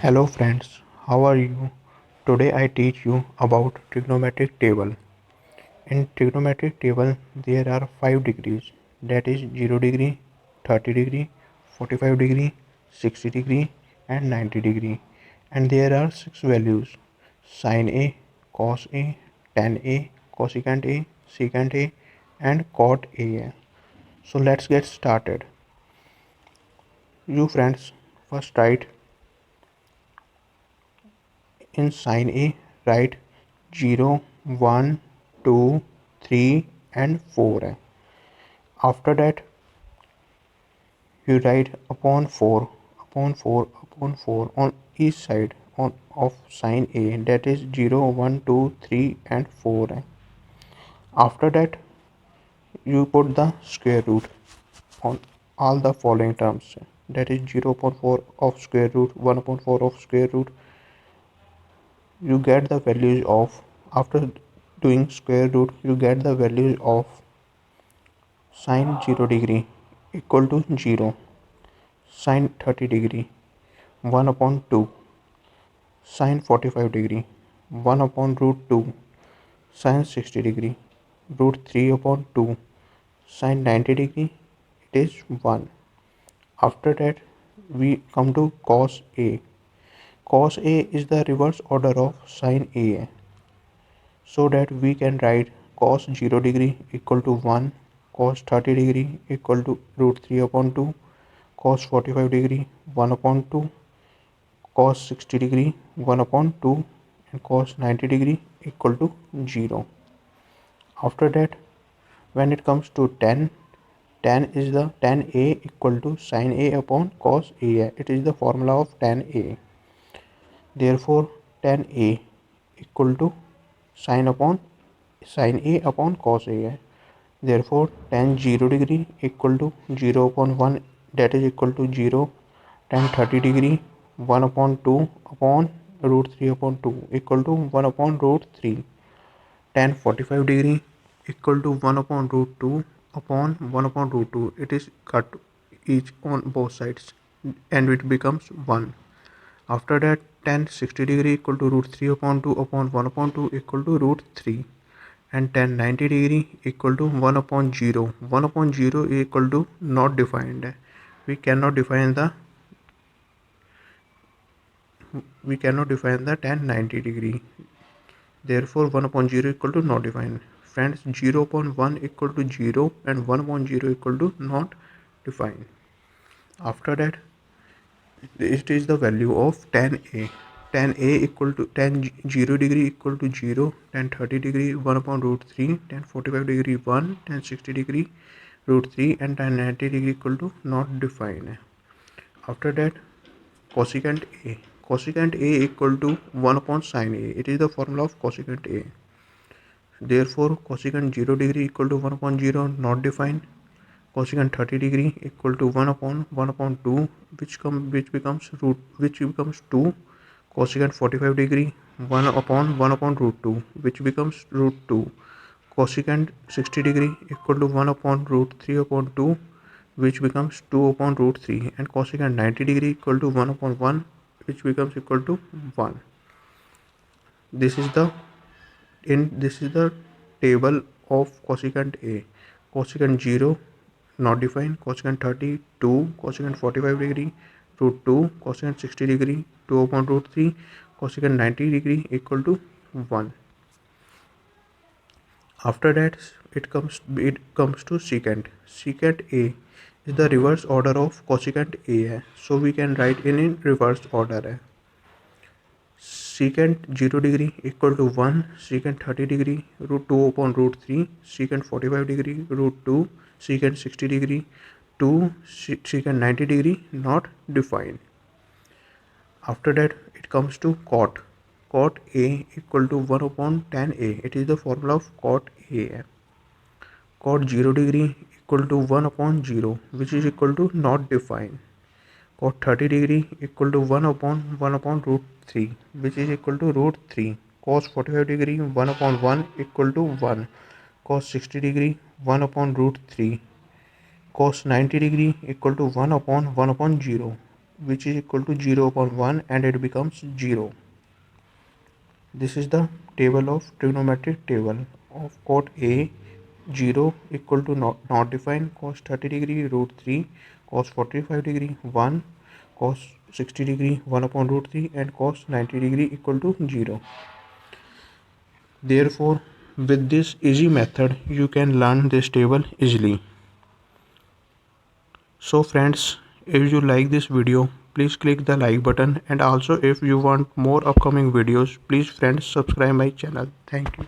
Hello friends, how are you? Today I teach you about trigonometric table. In trigonometric table there are 5 degrees, that is 0 degree, 30 degree, 45 degree, 60 degree and 90 degree, and there are 6 values: sin A, cos A, tan A, cosecant A, secant A and cot A. So let's get started. You friends first write in sin A, write 0, 1, 2, 3 and 4. After that you write upon 4, upon 4, upon 4 on each side of sin A, that is 0, 1, 2, 3 and 4. After that you put the square root on all the following terms, that is 0 upon 4 of square root, 1 upon 4 of square root. You get the values of, after doing square root, you get the values of sin 0 degree equal to 0, sin 30 degree 1 upon 2, sin 45 degree 1 upon root 2, sin 60 degree root 3 upon 2, sin 90 degree it is 1. After that we come to cos A. Cos A is the reverse order of sin A, so that we can write cos 0 degree equal to 1, cos 30 degree equal to root 3 upon 2, cos 45 degree 1 upon 2, cos 60 degree 1 upon 2 and cos 90 degree equal to 0. After that when it comes to tan is the tan A equal to sin A upon cos A. It is the formula of tan A. Therefore tan A equal to sin A upon cos A. Therefore tan 0 degree equal to 0 upon 1, that is equal to 0. Tan 30 degree 1 upon 2 upon root 3 upon 2 equal to 1 upon root 3. Tan 45 degree equal to 1 upon root 2 upon 1 upon root 2. It is cut each on both sides and it becomes 1. After that tan 60 degree equal to root 3 upon 2 upon 1 upon 2 equal to root 3. And tan 90 degree equal to 1 upon 0. 1 upon 0 is equal to not defined. We cannot define the tan 90 degree. Therefore 1 upon 0 equal to not defined. Friends, 0 upon 1 equal to 0 and 1 upon 0 equal to not defined. After that it is the value of tan A. Tan A equal to tan 0 degree equal to 0, tan 30 degree 1 upon root 3, tan 45 degree 1, tan 60 degree root 3 and tan 90 degree equal to not defined. After that cosecant A. Cosecant A equal to 1 upon sin A. It is the formula of cosecant A. Therefore cosecant 0 degree equal to 1 upon 0 not defined. Cosecant 30 degree equal to 1 upon 2 which becomes 2. Cosecant 45 degree 1 upon root 2 which becomes root 2. Cosecant 60 degree equal to 1 upon root 3 upon 2 which becomes 2 upon root 3, and cosecant 90 degree equal to 1 upon 1 which becomes equal to 1. This is the table of cosecant A. Cosecant 0 not defined, cosecant 30 2, cosecant 45 degree root 2, cosecant 60 degree 2 upon root 3, cosecant 90 degree equal to 1. After that it comes to secant. Secant A is the reverse order of cosecant A, so we can write in reverse order. Secant 0 degree equal to 1, secant 30 degree root 2 upon root 3, secant 45 degree root 2, secant 60 degree 2, secant 90 degree not defined. After that it comes to cot. Cot A equal to 1 upon tan A. It is the formula of cot A. Cot 0 degree equal to 1 upon 0 which is equal to not defined. Cot 30 degree equal to 1 upon root 3 which is equal to root 3. Cos 45 degree 1 upon 1 equal to 1. Cos 60 degree 1 upon root 3. Cos 90 degree equal to 1 upon 0. which is equal to 0 upon 1 and it becomes 0. This is the table of trigonometric table of cot A. 0 equal to not defined, cos 30 degree root 3, cos 45 degree 1, cos 60 degree 1 upon root 3 and cos 90 degree equal to 0. Therefore, with this easy method you can learn this table easily. So friends, if you like this video, please click the like button, and also if you want more upcoming videos, please friends subscribe my channel. Thank you.